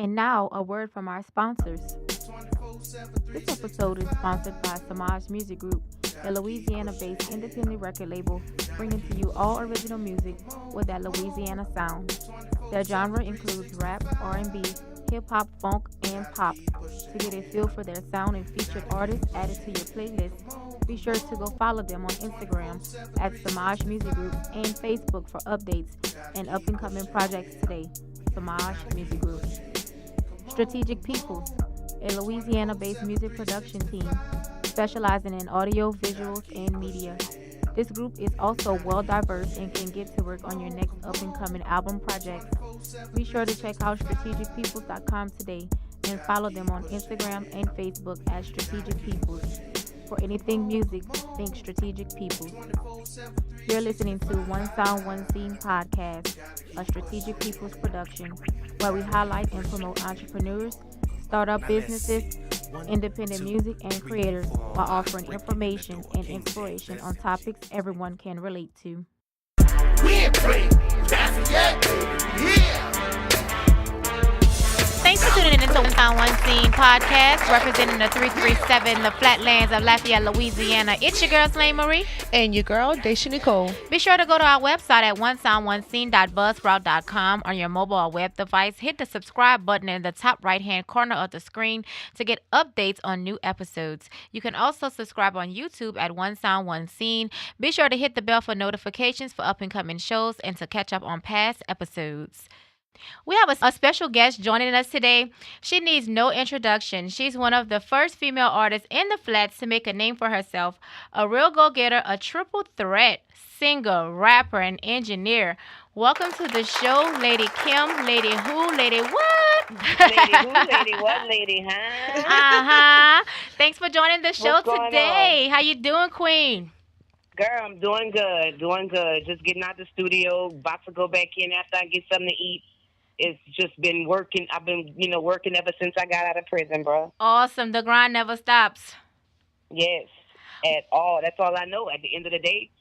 And now, a word from our sponsors. This episode is sponsored by Samaj Music Group, a Louisiana-based independent record label bringing to you all original music with that Louisiana sound. Their genre includes rap, R&B, hip-hop, funk, and pop. To get a feel for their sound and featured artists added to your playlist, be sure to go follow them on Instagram at Samaj Music Group and Facebook for updates and up-and-coming projects today. Samaj Music Group. Strategic Peoples, a Louisiana-based music production team specializing in audio, visuals, and media. This group is also well diverse and can get to work on your next up-and-coming album projects. Be sure to check out strategicpeoples.com today and follow them on Instagram and Facebook at Strategic Peoples. For anything music, think Strategic Peoples. You're listening to One Sound, One Scene podcast, a Strategic Peoples production, where we highlight and promote entrepreneurs, startup businesses, independent music, and creators while offering information and inspiration on topics everyone can relate to. We ain't playing. That's it. Yeah. Thanks for tuning in to One Sound, One Scene podcast, representing the 337, the flatlands of Lafayette, Louisiana. It's your girl, Slane Marie. And your girl, Daisha Nicole. Be sure to go to our website at onesoundonescene.buzzsprout.com on your mobile or web device. Hit the subscribe button in the top right-hand corner of the screen to get updates on new episodes. You can also subscribe on YouTube at One Sound, One Scene. Be sure to hit the bell for notifications for up-and-coming shows and to catch up on past episodes. We have a special guest joining us today. She needs no introduction. She's one of the first female artists in the flats to make a name for herself. A real go-getter, a triple threat, singer, rapper, and engineer. Welcome to the show, Lady Kim, Lady Who, Lady What? Lady who, lady what, lady huh? Uh-huh. Thanks for joining the show What's going today. How you doing, Queen? Girl, I'm doing good, Just getting out the studio, about to go back in after I get something to eat. It's just been working. I've been, working ever since I got out of prison, bro. Awesome. The grind never stops. Yes, at all. That's all I know at the end of the day.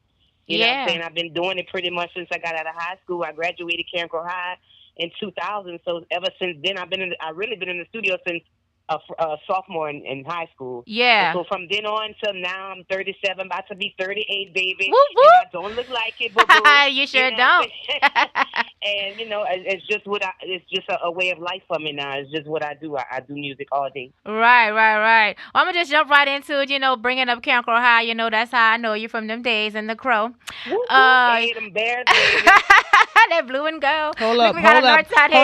You know what I'm saying? I've been doing it pretty much since I got out of high school. I graduated Cancro High in 2000. So ever since then, I've really been in the studio since a sophomore in high school. Yeah. And so from then on till now, I'm 37, about to be 38, baby. Whoop, whoop. And I don't look like it, but you sure don't. And it's just it's just a way of life for me now. It's just what I do. I do music all day. Right. Well, I'm gonna just jump right into it. Bringing up Cancro High. That's how I know you from them days in the Crow. Hey, them bears, baby. That blue and gold. Hold up, baby. Hold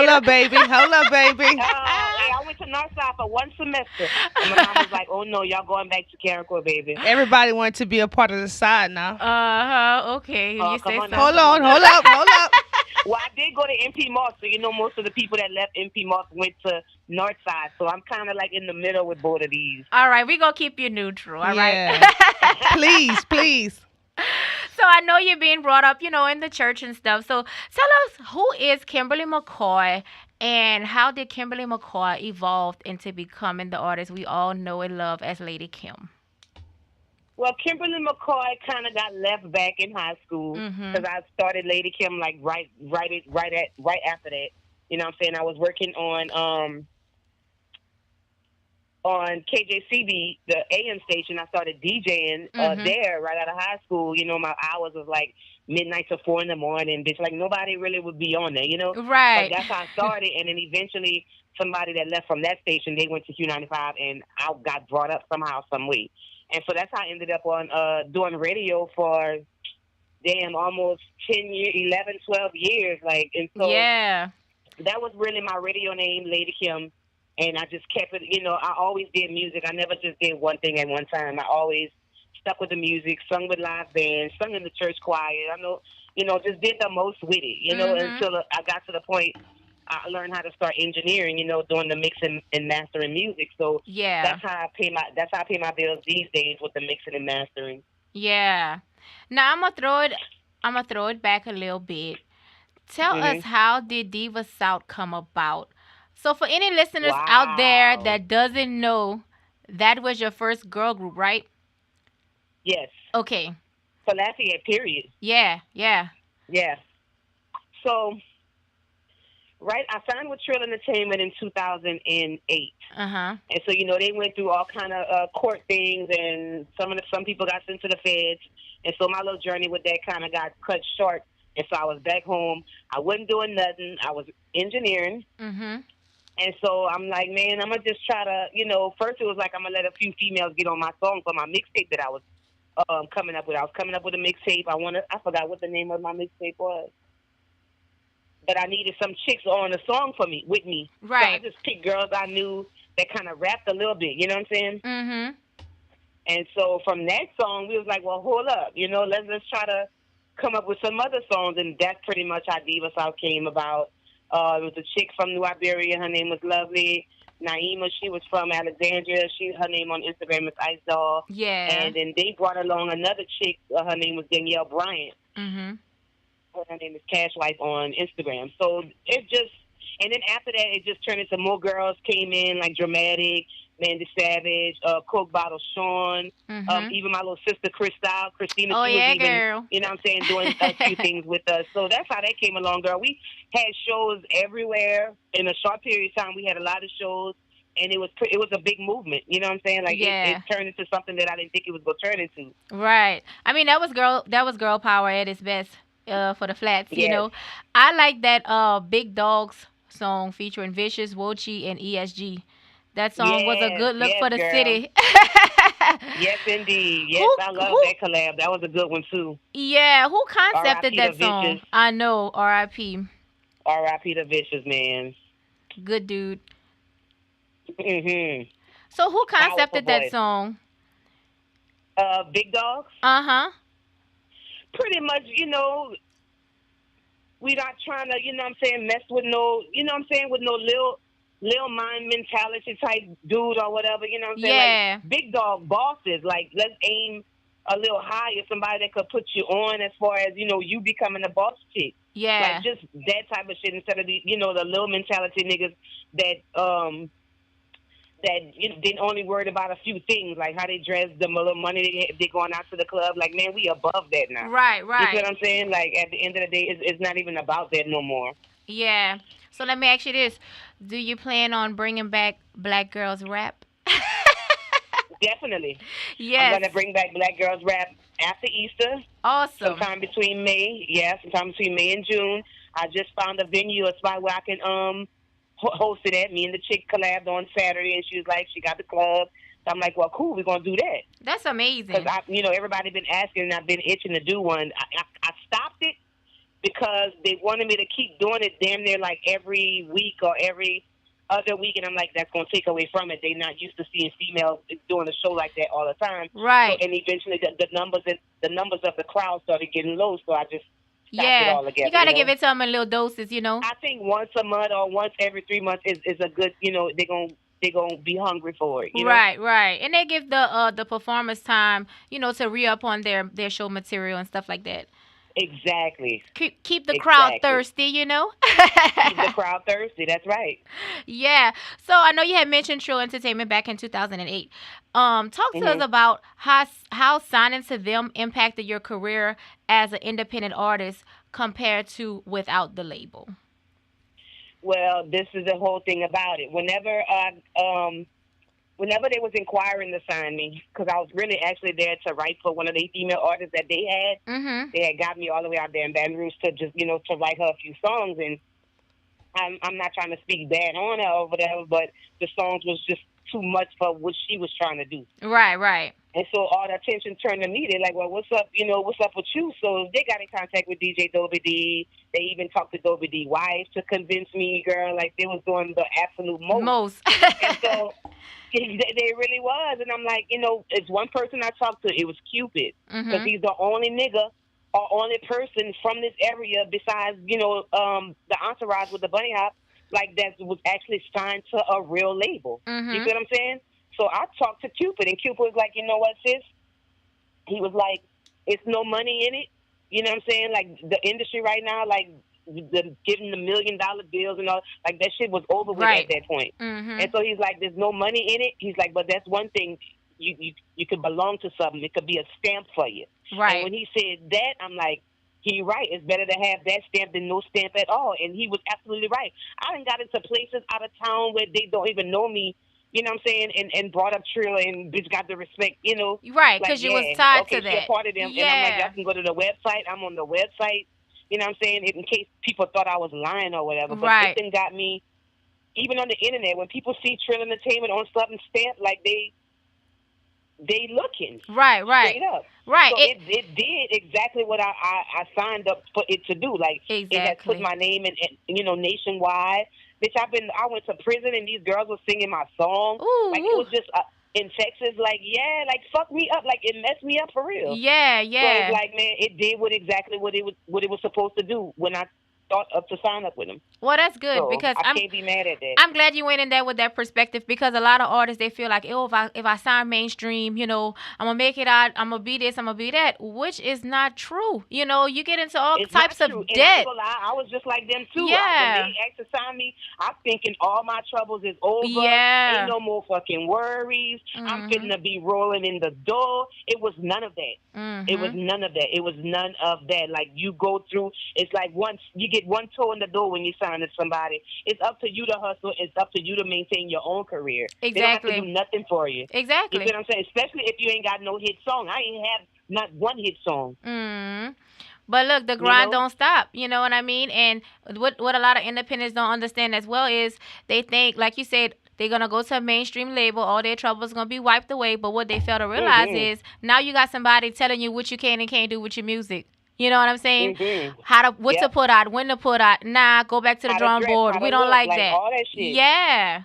up, baby. I went to Northside for one semester, and my mom was like, "Oh no, y'all going back to Cancro, baby." Everybody wanted to be a part of the side now. Okay. You say come on so. now. Hold up. Well, I did go to MP Moss, so most of the people that left MP Moss went to Northside, so I'm kind of like in the middle with both of these. All right, we gonna keep you neutral. All right. Please. So I know you're being brought up, in the church and stuff. So tell us, who is Kimberly McCoy, and how did Kimberly McCoy evolve into becoming the artist we all know and love as Lady Kim? Well, Kimberly McCoy kind of got left back in high school because I started Lady Kim like right after that. You know what I'm saying? I was working on KJCB, the AM station. I started DJing there right out of high school. My hours was like midnight to 4 a.m. Bitch, like nobody really would be on there, Right. But that's how I started, and then eventually somebody that left from that station, they went to Q95, and I got brought up somehow, some way. And so that's how I ended up on doing radio for almost 10 years, 11, 12 years. And so that was really my radio name, Lady Kim. And I just kept it, I always did music. I never just did one thing at one time. I always stuck with the music, sung with live bands, sung in the church choir. I know, just did the most with it, until I got to the point I learned how to start engineering, doing the mixing and mastering music. So that's how I pay my bills these days with the mixing and mastering. Yeah. Now I'm gonna throw it back a little bit. Tell us, how did Diva South come about? So for any listeners out there that doesn't know, that was your first girl group, right? Yes. Okay. For Lafayette, period. Yeah. So right? I signed with Trill Entertainment in 2008. Uh-huh. And so, you know, they went through all kind of court things, and some people got sent to the feds. And so my little journey with that kind of got cut short. And so I was back home. I wasn't doing nothing. I was engineering. Mhm. And so I'm like, man, I'm going to just try to, you know, first it was like I'm going to let a few females get on my song for my mixtape that I was coming up with. I was coming up with a mixtape. I forgot what the name of my mixtape was. But I needed some chicks on the song with me. Right. So I just picked girls I knew that kind of rapped a little bit. You know what I'm saying? Mhm. And so from that song, we was like, well, hold up. You know, let's try to come up with some other songs. And that's pretty much how Diva South came about. It was a chick from New Iberia. Her name was Lovely. Naima, she was from Alexandria. Her name on Instagram is Ice Doll. Yeah. And then they brought along another chick. Her name was Danielle Bryant. Mhm. Her name is Cash Wife on Instagram. So it just, and then after that, it just turned into more girls came in, like Dramatic, Mandy Savage, Coke Bottle Sean, even my little sister Christina. Oh, she yeah, was even, girl. you know what I'm saying, doing a few things with us. So that's how that came along, girl. We had shows everywhere. In a short period of time, we had a lot of shows. And it was a big movement, you know what I'm saying? Like it turned into something that I didn't think it was gonna turn into. Right. I mean, that was girl power at its best. For the flats, Yes. you know, I like that Big Dogs song featuring Vicious, Wochi, and ESG. That song was a good look for the girl. city. Yes, indeed. Yes, I love that collab. That was a good one too. Yeah, who concepted that song? Vicious. I know, R.I.P. R.I.P. the Vicious, man. Good dude. Mhm. So who concepted that song? Big Dogs. Uh-huh. Pretty much, you know, we not trying to, you know what I'm saying, mess with no, you know what I'm saying, with no little mind mentality type dude or whatever, you know what I'm saying? Yeah. Like, big dog bosses, like, let's aim a little higher, somebody that could put you on as far as, you know, you becoming a boss chick. Yeah. Like, just that type of shit instead of the, you know, the little mentality niggas that, that didn't only worried about a few things, like how they dress, the little money they going out to the club. Like, man, we above that now. Right. You see what I'm saying? Like, at the end of the day, it's not even about that no more. Yeah. So let me ask you this. Do you plan on bringing back Black Girls Rap? Definitely. Yes. I'm going to bring back Black Girls Rap after Easter. Awesome. Sometime between May and June. I just found a venue, a spot where I can hosted at. Me and the chick collabed on Saturday, and she was like, she got the club. So I'm like, well, cool, we're going to do that. That's amazing. Because, everybody been asking, and I've been itching to do one. I stopped it because they wanted me to keep doing it damn near like every week or every other week, and I'm like, that's going to take away from it. They're not used to seeing females doing a show like that all the time. Right. So, and eventually the numbers of the crowd started getting low, so I just it all together, you gotta give it to them in little doses, you know. I think once a month or once every 3 months is a good, you know, they're gonna be hungry for it. You know? Right, and they give the performers time, you know, to re-up on their show material and stuff like that. Exactly. Keep the crowd thirsty, you know. Keep the crowd thirsty. That's right. Yeah. So I know you had mentioned Trill Entertainment back in 2008. Talk to us about how signing to them impacted your career as an independent artist compared to without the label. Well, this is the whole thing about it. Whenever they was inquiring to sign me, because I was really actually there to write for one of the female artists that they had. Mm-hmm. They had got me all the way out there in Baton Rouge to just, you know, to write her a few songs. And I'm not trying to speak bad on her or whatever, but the songs was just too much for what she was trying to do. Right. And so all the attention turned to me. They're like, well, what's up? You know, what's up with you? So they got in contact with DJ Dobie D. They even talked to Dobie D wife to convince me, girl, like they was doing the absolute most. And so they really was. And I'm like, you know, it's one person I talked to. It was Cupid. Because he's the only nigga or only person from this area besides, you know, the entourage with the bunny hop, like that was actually signed to a real label. You see what I'm saying? So I talked to Cupid, and Cupid was like, you know what, sis? He was like, it's no money in it. You know what I'm saying? Like, the industry right now, like, giving the $1 million deals and all, like, that shit was over with at that point. And so he's like, there's no money in it. He's like, but that's one thing. You could belong to something. It could be a stamp for you. Right. And when he said that, I'm like, he right. It's better to have that stamp than no stamp at all. And he was absolutely right. I done got into places out of town where they don't even know me. You know what I'm saying? And brought up Trill and bitch got the respect, you know. Right, Like, because you was tied to she a that. part of them. And I'm like, y'all can go to the website. I'm on the website. You know what I'm saying? In case people thought I was lying or whatever. But Right. it then got me, even on the internet, when people see Trill Entertainment on something stamped, like they looking. Right. Straight up. Right. So it did exactly what I signed up for it to do. Like, exactly. it has put my name in, you know, nationwide. Bitch, I went to prison and these girls were singing my song. Ooh, like, it was just in Texas, like, yeah, like, fuck me up. Like, it messed me up for real. Yeah. So it's like, man, it did exactly what it was supposed to do when I thought up to sign up with them. Well, that's good So because I can't be mad at that. I'm glad you went in there with that perspective because a lot of artists, they feel like, oh, if I sign mainstream, you know, I'm gonna make it out, I'm gonna be this, I'm gonna be that, which is not true. You know, you get into all types of And debt. I was just like them too. Yeah. When they asked to sign me, I'm thinking all my troubles is over. Yeah. Ain't no more fucking worries. I'm fitting to be rolling in the door. It was none of that. It was none of that. It was none of that. Like, you go through, it's like once you get one toe in the door when you sign to somebody, it's up to you to hustle. It's up to you to maintain your own career. Exactly. They don't have to do nothing for you. Exactly. You see what I'm saying? Especially if you ain't got no hit song. I ain't have not one hit song. But look, the grind don't stop. You know what I mean? And what a lot of independents don't understand as well is they think, like you said, they're going to go to a mainstream label, all their troubles going to be wiped away. But what they fail to realize is now you got somebody telling you what you can and can't do with your music. You know what I'm saying? What to put out, when to put out. Nah, go back to the drawing board. We don't like that. All that shit. Yeah.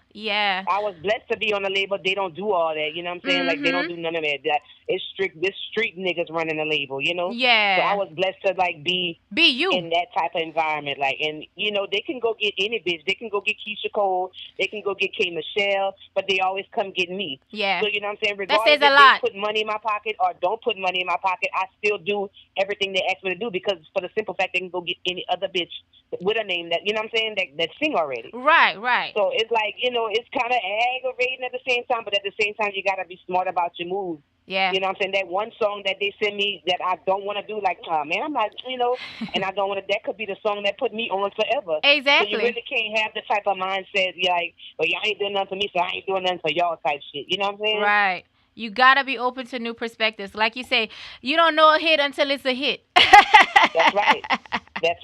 I was blessed to be on the label. They don't do all that. You know what I'm saying? Like, they don't do none of that. It's strict. This street niggas running the label. You know? Yeah. So I was blessed to like be you in that type of environment. Like, and you know, they can go get any bitch. They can go get Keisha Cole. They can go get K Michelle. But they always come get me. Yeah. So you know what I'm saying? that Regardless says a if lot. they put money in my pocket or don't put money in my pocket, I still do everything they ask me to do because for the simple fact they can go get any other bitch with a name that, you know what I'm saying, that sing already. Right. So it's like, you know, it's kind of aggravating at the same time, but at the same time, you got to be smart about your moves. Yeah. You know what I'm saying? That one song that they send me that I don't want to do, like, oh, man, I'm not, you know, and I don't want to, that could be the song that put me on forever. Exactly. So you really can't have the type of mindset, like, well, y'all ain't doing nothing for me, so I ain't doing nothing for y'all type shit. You know what I'm saying? Right. You got to be open to new perspectives. Like you say, you don't know a hit until it's a hit. That's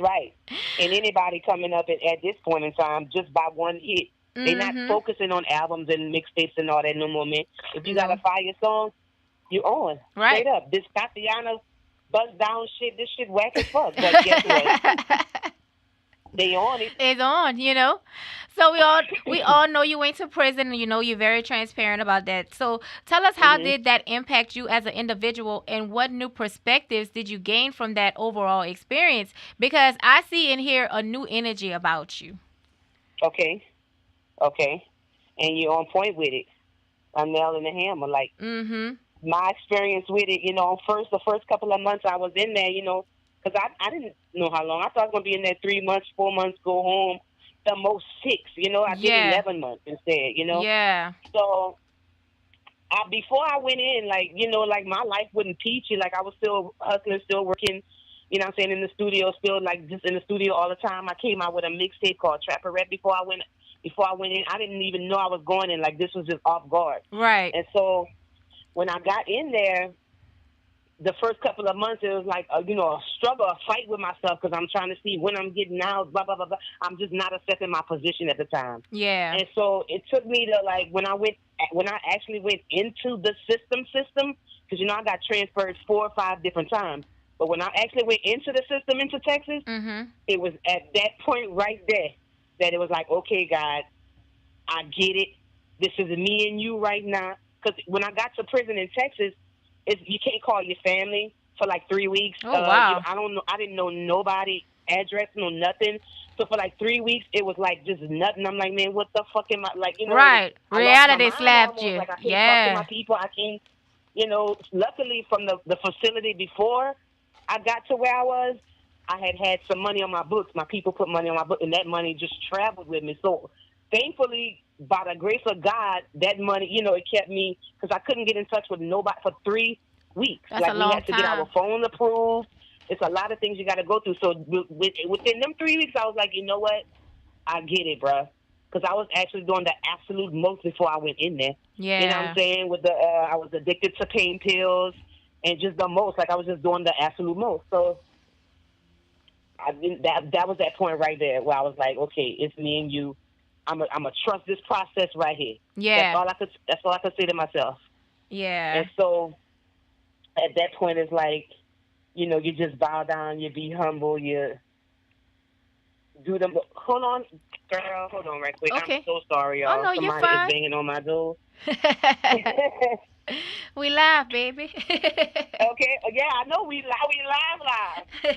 right. And anybody coming up at this point in time, just by one hit, they're not focusing on albums and mixtapes and all that no more, man. If you got a fire song, you on. Right. Straight up. This Tatiana buzz down shit, this shit whack as fuck. But guess what? They on it. It's on, you know. So we all know you went to prison, and you know you're very transparent about that. So tell us, how did that impact you as an individual, and what new perspectives did you gain from that overall experience? Because I see and hear a new energy about you. Okay. And you're on point with it. I'm nailing the hammer. Like, my experience with it, you know, the first couple of months I was in there, you know, because I didn't know how long. I thought I was going to be in there 3 months, 4 months, go home. The most 6, you know. I did 11 months instead, you know. Yeah. So before I went in, like, you know, like my life wasn't peachy. Like, I was still hustling, still working, you know what I'm saying, in the studio, still like just in the studio all the time. I came out with a mixtape called Trapper Rap before I went in. I didn't even know I was going in. Like, this was just off guard. Right. And so when I got in there, the first couple of months, it was like, you know, a struggle, a fight with myself because I'm trying to see when I'm getting out, blah, blah, blah, blah. I'm just not accepting my position at the time. Yeah. And so it took me to, like, when I actually went into the system, because, you know, I got transferred 4 or 5 different times. But when I actually went into the system, into Texas, it was at that point right there that it was like, okay, God, I get it. This is me and you right now. Because when I got to prison in Texas, you can't call your family for like 3 weeks. Oh, wow. I don't know. I didn't know nobody, address, no nothing. So for like 3 weeks, it was like just nothing. I'm like, man, what the fuck am I, like, you know? Right. Reality slapped you. Like, I can't talk to my people. I can't, you know. Luckily, from the facility before I got to where I was, I had some money on my books. My people put money on my book, and that money just traveled with me. So thankfully, by the grace of God, that money, you know, it kept me, because I couldn't get in touch with nobody for 3 weeks. That's like, a long we had to get time. our phone approved. It's a lot of things you got to go through. So within them 3 weeks, I was like, you know what? I get it, bruh. Because I was actually doing the absolute most before I went in there. You know what I'm Yeah. saying? With the I was addicted to pain pills and just the most. Like I was just doing the absolute most. So I didn't, that was that point right there where I was like, okay, it's me and you. I'm a trust this process right here. That's Yeah. all I could. That's all I could say to myself. Yeah. And so at that point, it's like, you just bow down, you be humble, you do them. Hold on, girl. Hold on, right quick. I'm Okay. so sorry, Oh y'all. no, you're Somebody is fine. banging on my door. We laugh, baby. Okay, yeah, I know we live. We live.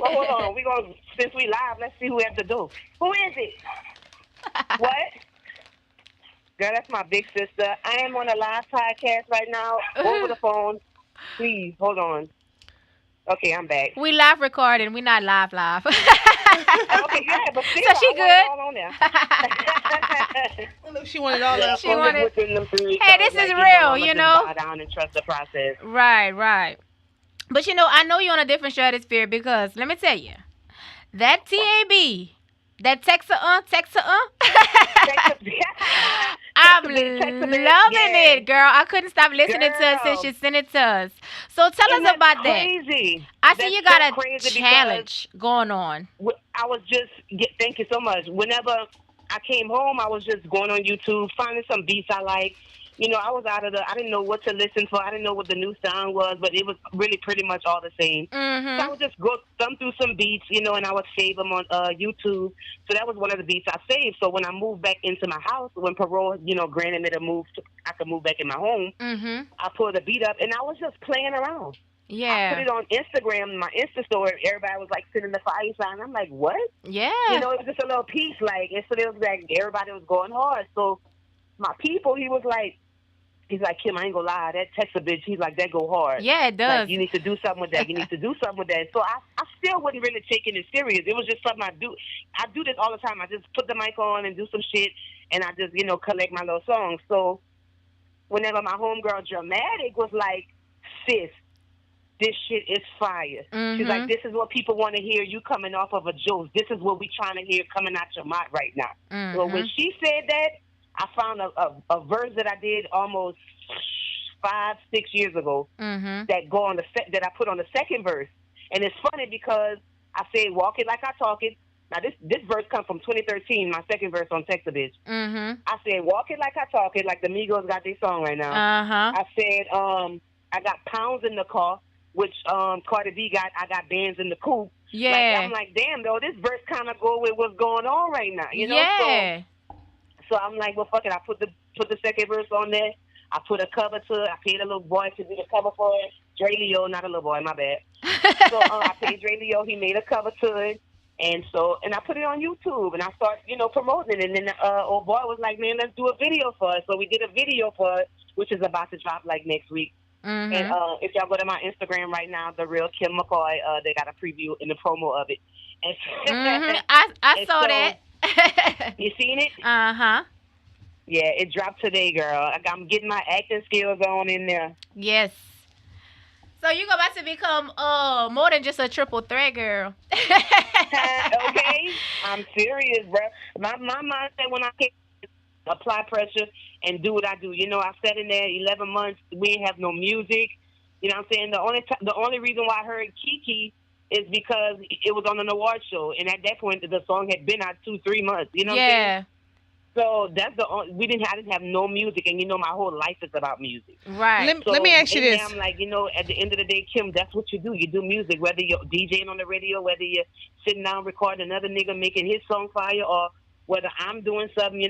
Well, hold on. We gonna since we live, let's see who at the door. Who is it? What? Girl, that's my big sister. I am on a live podcast right now over the phone. Please hold on. Okay, I'm back. We laugh recording. We not laugh. Okay, yeah, but still, So she I want it good. all on there. Look, she wanted all that. She For wanted- within them 3 weeks. Hey, I was this is like, real, I'ma just bow down and trust the process. Right. But I know you're on a different stratosphere because let me tell you, that T.A.B. That Texas. I'm loving it, girl. I couldn't stop listening to it since you sent it to us. So tell us about crazy? that. I see you got so a challenge going on. I was just thank you so much. Whenever I came home, I was just going on YouTube, finding some beats I like. I was I didn't know what to listen for. I didn't know what the new sound was, but it was really pretty much all the same. So I would just go thumb through some beats, and I would save them on YouTube. So that was one of the beats I saved. So when I moved back into my house, when parole, granted me to move, I could move back in my home. I pulled the beat up, and I was just playing around. Yeah. I put it on Instagram, my Insta story. Everybody was like sending the fire sign. I'm like, what? Yeah. It was just a little piece, like, and so it was like everybody was going hard. So my people, he's like, Kim, I ain't gonna lie, that Texas bitch, he's like, that go hard. Yeah, it does. Like, you need to do something with that. You need to do something with that. So I still wasn't really taking it serious. It was just something I do. I do this all the time. I just put the mic on and do some shit, and I just, collect my little songs. So whenever my homegirl Dramatic was like, sis, this shit is fire. She's like, this is what people want to hear, you coming off of a joke. This is what we trying to hear coming out your mouth right now. So when she said that, I found a verse that I did almost 5-6 years ago that go on that I put on the second verse. And it's funny because I said, walk it like I talk it. Now, this verse comes from 2013, my second verse on Texas Bitch. I said, walk it like I talk it, like the Migos got their song right now. I said, I got pounds in the car, which Cardi B got. I got bands in the coupe. Yeah. Like, I'm like, damn, though, this verse kind of go with what's going on right now, Yeah. So I'm like, well, fuck it. I put the second verse on there. I put a cover to it. I paid a little boy to do the cover for it. Dre Leo, not a little boy, my bad. So I paid Dre Leo. He made a cover to it. And I put it on YouTube, and I started, promoting it. And then old boy was like, man, let's do a video for it. So we did a video for it, which is about to drop like next week. And if y'all go to my Instagram right now, The Real Kim McCoy, they got a preview in the promo of it. And I saw that. You seen it? Yeah, it dropped today, girl. I'm getting my acting skills on in there. Yes. So you're about to become more than just a triple threat girl. Okay? I'm serious, bro. My mindset when I came, apply pressure and do what I do. I sat in there 11 months. We didn't have no music. You know what I'm saying? The only reason why I heard Kiki is because it was on an award show, and at that point the song had been out 2-3 months. You know what I'm saying? So that's I didn't have no music, and my whole life is about music. Right. Let me ask you this. I'm like, at the end of the day, Kim, that's what you do. You do music, whether you're DJing on the radio, whether you're sitting down recording another nigga making his song fire, or whether I'm doing something,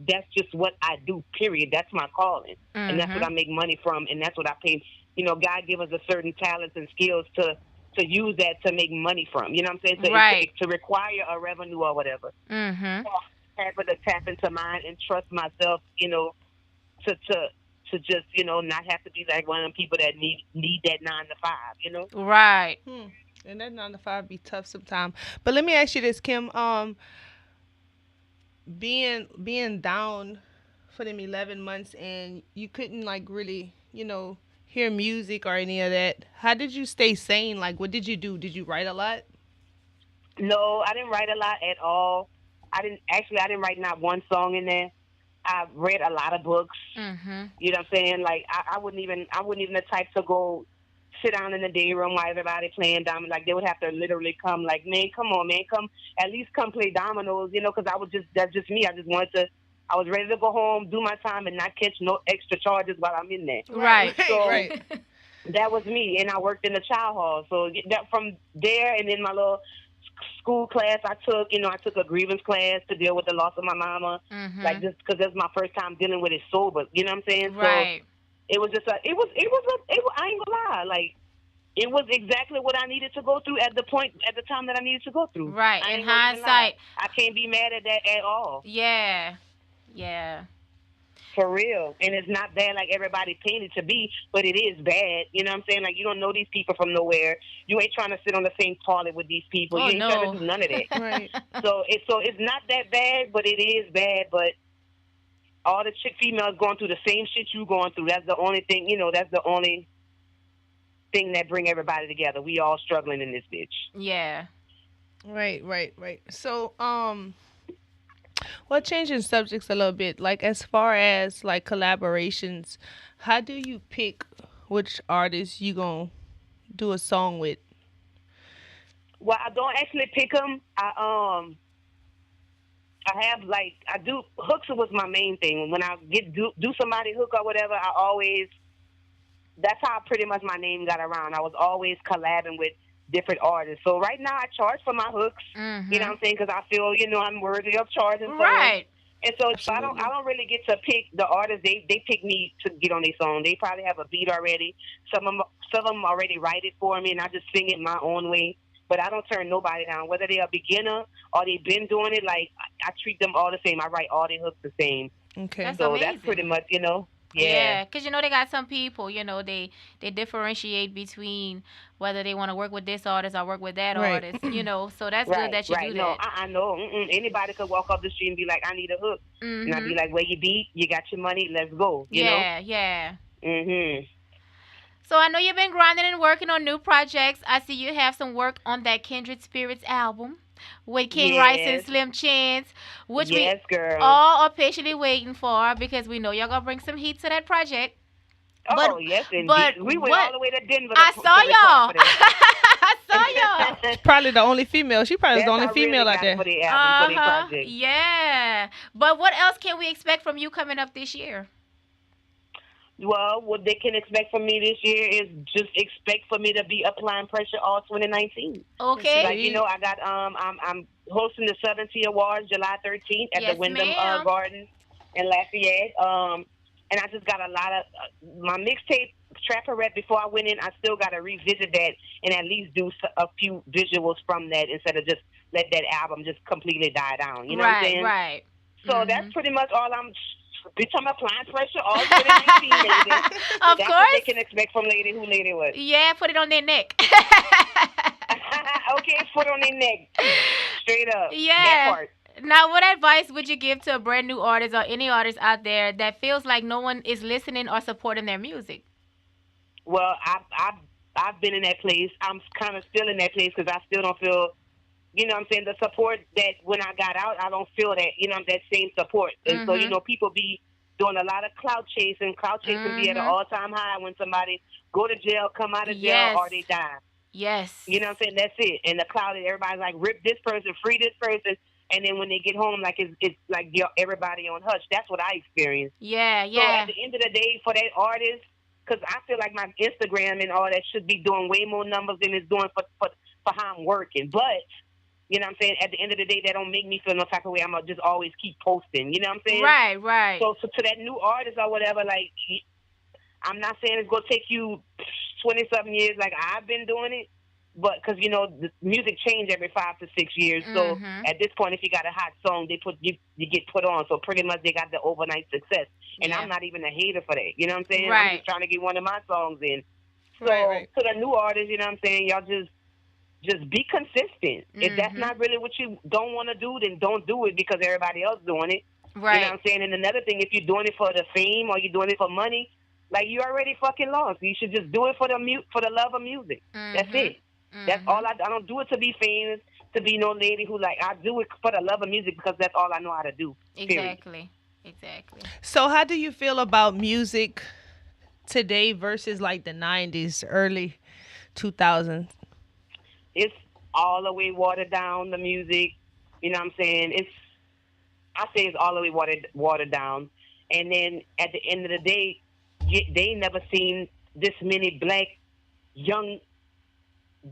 that's just what I do, period. That's my calling. And that's what I make money from, and that's what I pay. God give us a certain talents and skills to use that to make money from. You know what I'm saying? To require a revenue or whatever. So I'm happy to tap into mine and trust myself, to just, not have to be like one of them people that need that 9 to 5, Right. And that 9 to 5 be tough sometimes. But let me ask you this, Kim. Being down for them 11 months and you couldn't like really, hear music or any of that, how did you stay sane? Like, what did you do? Did you write a lot? No, I didn't write a lot at all. I didn't write not one song in there. I read a lot of books. Mhm. You know what I'm saying? Like I wouldn't even the type to go sit down in the day room while everybody playing dominoes. Like they would have to literally come. Like, man, come on, man, come at least come play dominoes. You know, because that's just me. I just wanted to. I was ready to go home, do my time, and not catch no extra charges while I'm in there. Right. So Right. that was me, and I worked in the child hall. So that from there, and then my little school class I took, I took a grievance class to deal with the loss of my mama, like Mhm. just because that's my first time dealing with it sober. You know what I'm saying? So Right. it was just I ain't gonna lie, like it was exactly what I needed to go through at the time that I needed to go through. Right. I In ain't gonna even lie. hindsight, I can't be mad at that at all. yeah. Yeah. For real. And it's not bad like everybody painted to be, but it is bad. You know what I'm saying? Like you don't know these people from nowhere. You ain't trying to sit on the same toilet with these people. Oh You ain't trying no. to do none of that. Right. So it's not that bad, but it is bad. But all the chick females going through the same shit you going through. That's the only thing. That's the only thing that bring everybody together. We all struggling in this bitch. Yeah. Right, right, right. So, well, changing subjects a little bit, like as far as like collaborations, how do you pick which artists you gonna do a song with? Well, I don't actually pick them. I have like I do hooks was my main thing. When I do somebody hook or whatever, I always that's how pretty much my name got around. I was always collabing with different artists. So right now I charge for my hooks. You know what I'm saying? Because I feel I'm worthy of charging for them. Right. And so Absolutely. I don't really get to pick the artists. They pick me to get on their song. They probably have a beat already. Some of them already write it for me, and I just sing it my own way. But I don't turn nobody down, whether they're a beginner or they've been doing it. Like I treat them all the same. I write all their hooks the same. Okay. That's So amazing. that's pretty much Yeah. Yeah, because they got some people, they differentiate between whether they want to work with this artist or work with that Right. artist, So that's Right, good that you right. do No, that. I know. Anybody could walk up the street and be like, I need a hook. And I'd be like, where you beat? You got your money? Let's go. You Yeah, yeah. know? Mm-hmm. So I know you've been grinding and working on new projects. I see you have some work on that Kindred Spirits album with King Rice and Yes. Slim Chance, which Yes, we girl. all are patiently waiting for because we know y'all gonna bring some heat to that project. Oh, yes, indeed. but We went what- all the way to Denver I to saw record y'all. for them. I saw y'all. Probably the only female. She probably is That's the only how I really female out got it there. For the album, for the project. Yeah. But what else can we expect from you coming up this year? Well, what they can expect from me this year is just expect for me to be applying pressure all 2019. Okay. Like I got I'm hosting the Southern Tea Awards July 13th at Yes, the Wyndham ma'am. Garden in Lafayette. And I just got a lot of my mixtape Trapper Rep. Before I went in, I still got to revisit that and at least do a few visuals from that instead of just let that album just completely die down. You know what I'm saying? Right. So that's pretty much all bitch, I'm applying pressure all 2019, lady. Of That's course. what they can expect from Lady Who Lady Was. Yeah, put it on their neck. Okay, foot on their neck. Straight up. Yeah. That part. Now, what advice would you give to a brand new artist or any artist out there that feels like no one is listening or supporting their music? Well, I've been in that place. I'm kind of still in that place because I still don't feel, you know what I'm saying, the support that when I got out, I don't feel that, that same support. And so, people be doing a lot of clout chasing. Clout chasing be at an all-time high when somebody go to jail, come out of jail, Yes. or they die. Yes. You know what I'm saying? That's it. And the clout, everybody's like, rip this person, free this person. And then when they get home, like it's like everybody on hush. That's what I experienced. Yeah, So yeah. at the end of the day, for that artist, because I feel like my Instagram and all that should be doing way more numbers than it's doing for how I'm working. But, you know what I'm saying, at the end of the day, that don't make me feel no type of way. I'm going to just always keep posting. You know what I'm saying? Right, right. So to that new artist or whatever, like, I'm not saying it's going to take you 20-something years like I've been doing it. But because, the music change every 5 to 6 years. So at this point, if you got a hot song, you get put on. So pretty much they got the overnight success. And Yeah. I'm not even a hater for that. You know what I'm saying? Right. I'm just trying to get one of my songs in. So Right. to the new artists, you know what I'm saying? Y'all just be consistent. If that's not really what you don't want to do, then don't do it because everybody else doing it. Right. You know what I'm saying? And another thing, if you're doing it for the fame or you're doing it for money, Like you already fucking lost. You should just do it for for the love of music. That's it. That's all I don't do it to be famous, to be no lady who like I do it for the love of music because that's all I know how to do. Period. Exactly. So how do you feel about music today versus like the 90s, early 2000s? It's all the way watered down, the music. You know what I'm saying? I say it's all the way watered down. And then at the end of the day, they never seen this many black young,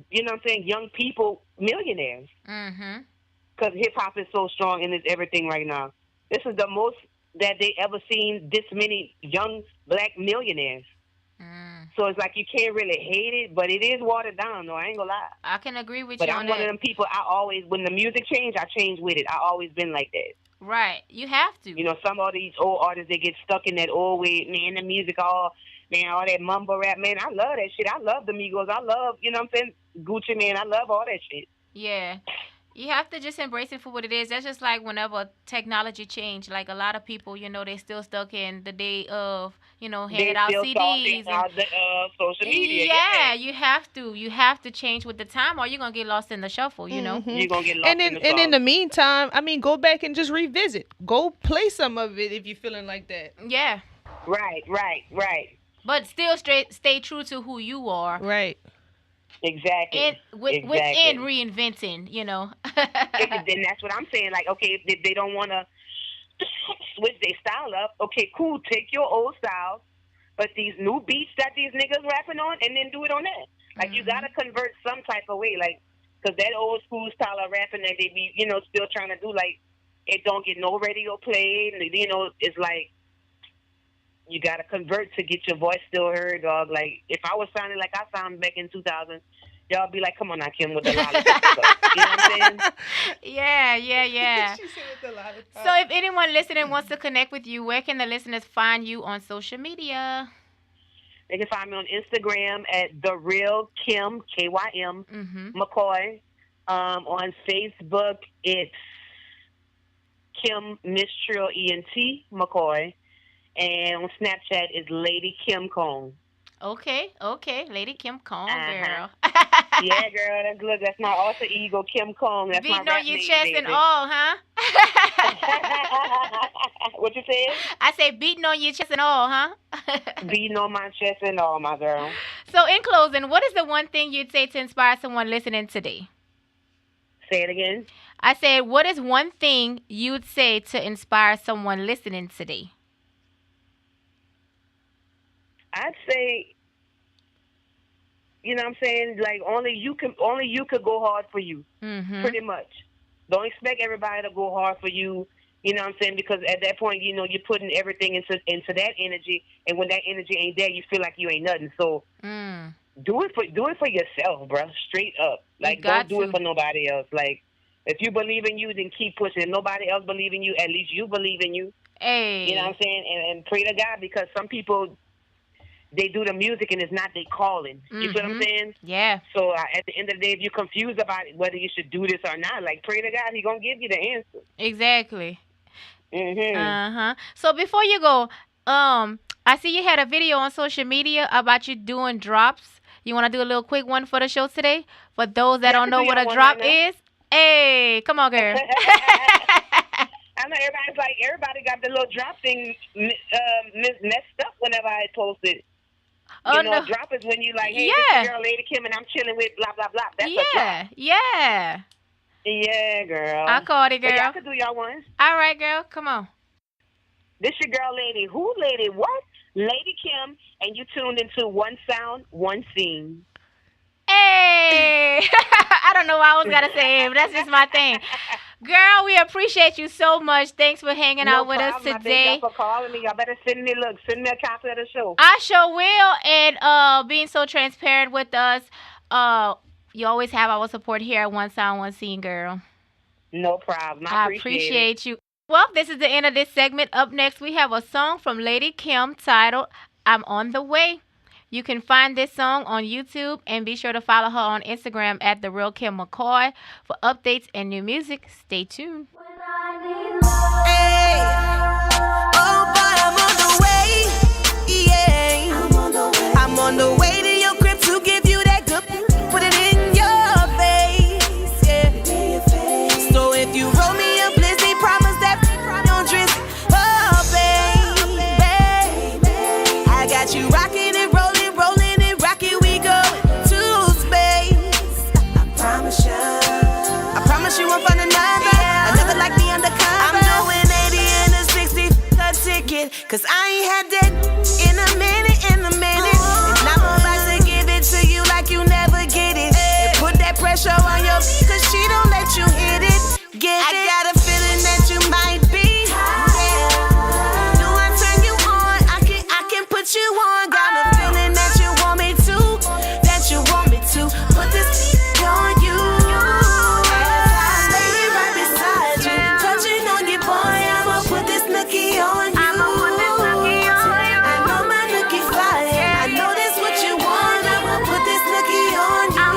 you know what I'm saying, young people millionaires. Because hip hop is so strong and it's everything right now. This is the most that they ever seen this many young black millionaires. So it's like you can't really hate it, but it is watered down, though. I ain't gonna lie. I can agree with but you I'm on one that. of them people, I always, when the music change, I change with it. I always been like that. Right. You have to. You know, some of these old artists, they get stuck in that old way, man, the music all that mumble rap, man. I love that shit. I love the Migos. I love, you know what I'm saying, Gucci, man. I love all that shit. Yeah. You have to just embrace it for what it is. That's just like whenever technology changed. Like a lot of people, they still stuck in the day of, handing out CDs. Out the, social media. Yeah, you have to. You have to change with the time or you're going to get lost in the shuffle, You're going to get lost and in the And in the meantime, I mean, go back and just revisit. Go play some of it if you're feeling like that. Yeah. Right. But still stay true to who you are. Right. Exactly. And within reinventing, Then that's what I'm saying. Like, okay, if they don't want to switch their style up, okay, cool. Take your old style, but these new beats that these niggas rapping on, and then do it on that. Like, you gotta convert some type of way, like, because that old school style of rapping that they be, still trying to do, like, it don't get no radio play. It's like you gotta convert to get your voice still heard, dog. Like, if I was sounding like I sounded back in 2000, y'all be like, come on now, Kim, with the lollipop stuff. You know what I'm saying? Yeah. She said with the lollipop. So if anyone listening wants to connect with you, where can the listeners find you on social media? They can find me on Instagram at The Real Kim, Kym, McCoy. On Facebook, it's Kim Mistrill ENT McCoy. And on Snapchat is Lady Kim Kong. Okay. Lady Kim Kong, girl. Yeah, girl, that's my alter ego, Kim Kong. That's beating my on your chest baby. And all, huh? What you said? I say beating on your chest and all, huh? Beating on my chest and all, my girl. So in closing, what is the one thing you'd say to inspire someone listening today? Say it again. I said, what is one thing you'd say to inspire someone listening today? I'd say, you know what I'm saying, like only you could go hard for you, pretty much. Don't expect everybody to go hard for you, you know what I'm saying, because at that point, you're putting everything into that energy, and when that energy ain't there, you feel like you ain't nothing. So do it for yourself, bro, straight up. Like, don't do it for nobody else. Like, if you believe in you, then keep pushing. If nobody else believe in you, at least you believe in you. Hey. You know what I'm saying? And pray to God, because some people, they do the music and it's not their calling. You feel what I'm saying? Yeah. So at the end of the day, if you're confused about whether you should do this or not, like, pray to God, He gonna give you the answer. Exactly. So before you go, I see you had a video on social media about you doing drops. You want to do a little quick one for the show today? For those that don't know what a drop is? Hey, come on, girl. I know everybody got the little drop thing messed up whenever I post it. No. Drop is when you like, hey, this is girl Lady Kim and I'm chilling with blah, blah, blah. That's a drop. Yeah. Yeah, girl. I caught it, girl. So y'all can do y'all one. All right, girl. Come on. This your girl, Lady. Who, Lady? What? Lady Kim, and you tuned into One Sound, One Scene. Hey! I don't know what I was going to say, but that's just my thing. Girl, we appreciate you so much. Thanks for hanging out with us today. Thank y'all for calling me. Y'all better send me a copy of the show. I sure will. And being so transparent with us, you always have our support here at One Sound, One Scene, girl. No problem. I appreciate you. Well, this is the end of this segment. Up next, we have a song from Lady Kim titled, I'm on the Way. You can find this song on YouTube and be sure to follow her on Instagram at The Real Kim McCoy for updates and new music. Stay tuned. Hey, oh boy, I'm on the way. Yeah. it. Cause I ain't had that in a minute. And I'm about to give it to you like you never get it. And put that pressure on your cause she don't let you hit it. I got a feeling that you might be. Do I turn you on? I can put you on. Got a feeling that you want me to. That you want me to. Put this on you. Lay right beside you. Touching on your boy. I'ma put this nookie on you. I know my nookie fire. I know that's what you want. I'ma put this nookie on you.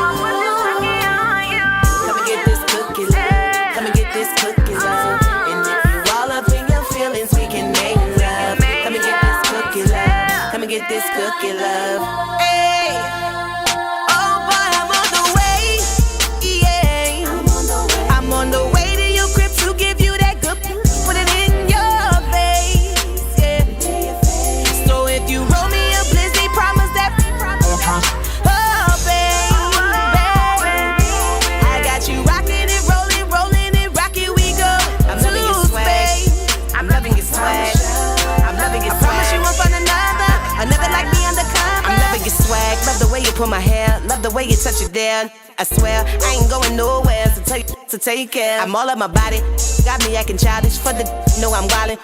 Come and get this cookie love. Come and get this cookie love. And if you all up in your feelings, we can make love. Come and get this cookie love. Come and get this cookie love. Hey. Oh boy, I'm on the way. Yeah. I'm on the way to your crib to give you that good. Put it in your face. Yeah. So if you roll me a blizzy, promise that. Oh baby, I got you rocking it, rolling it, rocking we go. I'm loving your swag. I'm loving your swag. I'm loving your swag. I promise you won't find another like me undercover. I'm loving your swag. Love the way you pull my hair. Love the way you touch it down. I swear I ain't going nowhere to take care. I'm all up my body. Got me acting childish for the know I'm wildin'.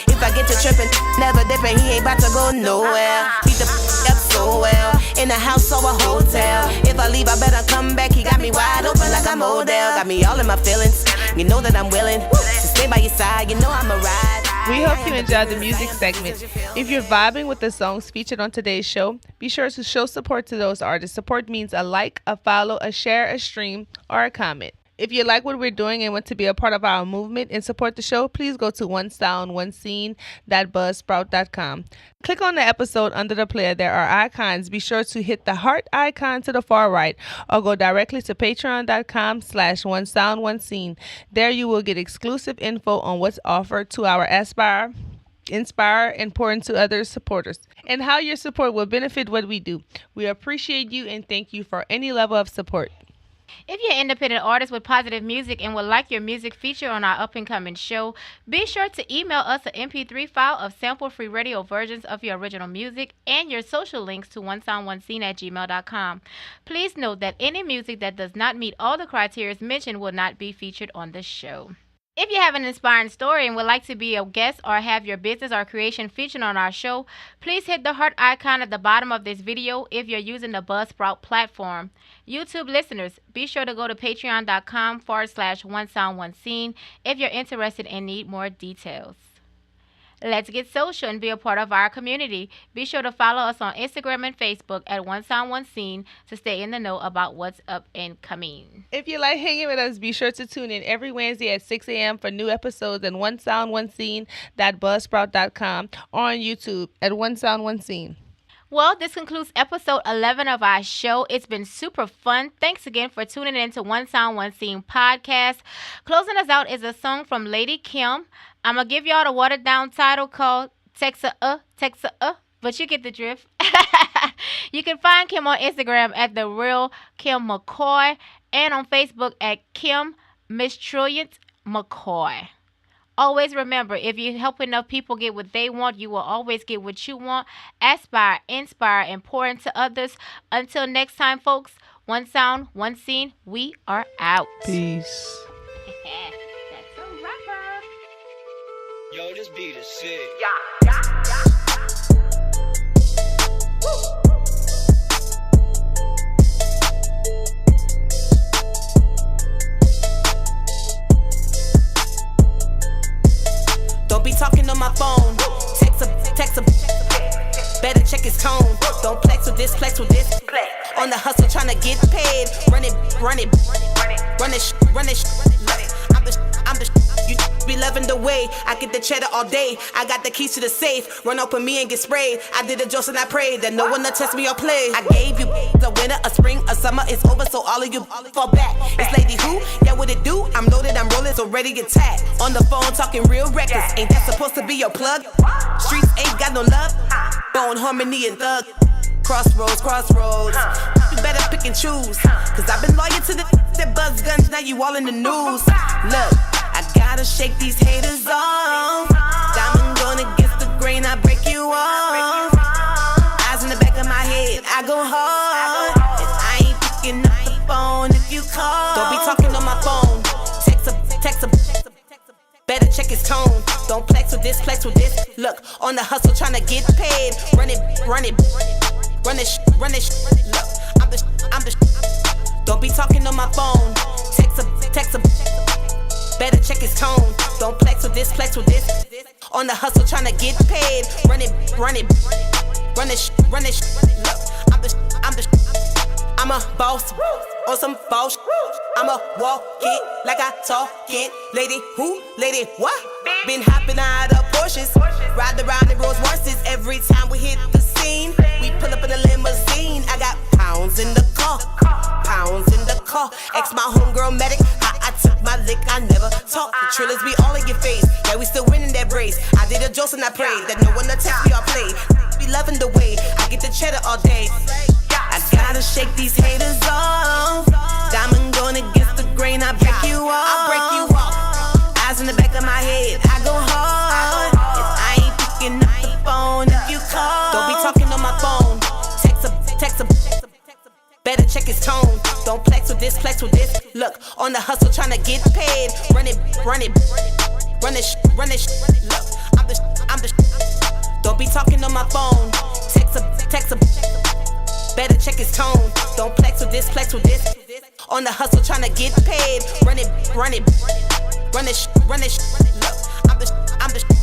If I get to trippin', never different. He ain't about to go nowhere. Beat the up so well. In a house or a hotel. If I leave, I better come back. He got me wide open like I'm Odell. Got me all in my feelings. You know that I'm willing to stay by your side. You know I'm a ride. We hope you enjoyed the music segment. If you're vibing with the songs featured on today's show, be sure to show support to those artists. Support means a like, a follow, a share, a stream, or a comment. If you like what we're doing and want to be a part of our movement and support the show, please go to onesoundonescene.buzzsprout.com. Click on the episode under the player. There are icons. Be sure to hit the heart icon to the far right or go directly to patreon.com/onesoundonescene. There you will get exclusive info on what's offered to our inspire, and pour into other supporters, and how your support will benefit what we do. We appreciate you and thank you for any level of support. If you're an independent artist with positive music and would like your music featured on our up-and-coming show, be sure to email us an MP3 file of sample-free radio versions of your original music and your social links to onesoundonescene@gmail.com. Please note that any music that does not meet all the criteria mentioned will not be featured on the show. If you have an inspiring story and would like to be a guest or have your business or creation featured on our show, please hit the heart icon at the bottom of this video if you're using the Buzzsprout platform. YouTube listeners, be sure to go to patreon.com/onesoundonescene if you're interested and need more details. Let's get social and be a part of our community. Be sure to follow us on Instagram and Facebook at onesoundonescene to stay in the know about what's up and coming. If you like hanging with us, be sure to tune in every Wednesday at 6 a.m. for new episodes at onesoundonescene.buzzsprout.com or on YouTube at onesoundonescene. Well, this concludes episode 11 of our show. It's been super fun. Thanks again for tuning in to One Sound, One Scene podcast. Closing us out is a song from Lady Kim. I'm going to give y'all the watered down title called Texas, but you get the drift. You can find Kim on Instagram at The Real Kim McCoy and on Facebook at Kim Mistrilliant McCoy. Always remember, if you help enough people get what they want, you will always get what you want. Aspire, inspire, and pour into others. Until next time, folks, one sound, one scene, we are out. Peace. That's a rapper. Yo, this beat is sick. Don't be talking on my phone. Text him. Better check his tone. Don't flex with this. On the hustle tryna get paid. Run it. I'm the you be loving the way I get the cheddar all day. I got the keys to the safe. Run up on me and get sprayed. I did a Joseph and I prayed that no one to test me or play. I gave you a winter, a spring, a summer. It's over, so all of you fall back. It's Lady Who? Yeah, what it do? I'm loaded, I'm rolling, so ready to get tagged. On the phone talking real reckless. Ain't that supposed to be your plug? Streets ain't got no love. Bone harmony and thug. Crossroads. You better pick and choose. Cause I've been loyal to the that buzz guns, now you all in the news. Look, I gotta shake these haters off. Diamond gonna get the grain, I break you off. Eyes in the back of my head, I go hard. And I ain't picking up the phone if you call. Don't be talking on my phone. Text a. Better check his tone. Don't plex with this, plex with this. Look, on the hustle, tryna get paid. Run it. Look, I'm the. Don't be talking on my phone. Text a. Better check his tone. Don't plex with this, plex with this. On the hustle, tryna get paid. Run it. Look, I'm a boss on some boss. I'ma walk it like I talk it. Lady who? Lady what? Been hopping out of Porsches, ride around in Rolls Royces. Every time we hit the scene, we pull up in a limousine. I got pounds in the car. Ex my homegirl medic. I took my lick, I never talk. The trillers be all in your face. Yeah, we still winning that race. I did a joke and I prayed that no one attack me or play. Be loving the way I get the cheddar all day. I gotta shake these haters off. Diamond going against the grain, I break you off. Eyes in the back of my head, I go hard. And I ain't picking up the phone if you call. Don't be talking on my phone. Text a. Better check his tone. Don't plex with this, plex with this. Look, on the hustle, tryna get paid. Run it. Look, I'm the. Don't be talking on my phone. Text a. Better check his tone. Don't plex with this, plex with this. On the hustle, tryna get paid. Run it. Look, I'm the.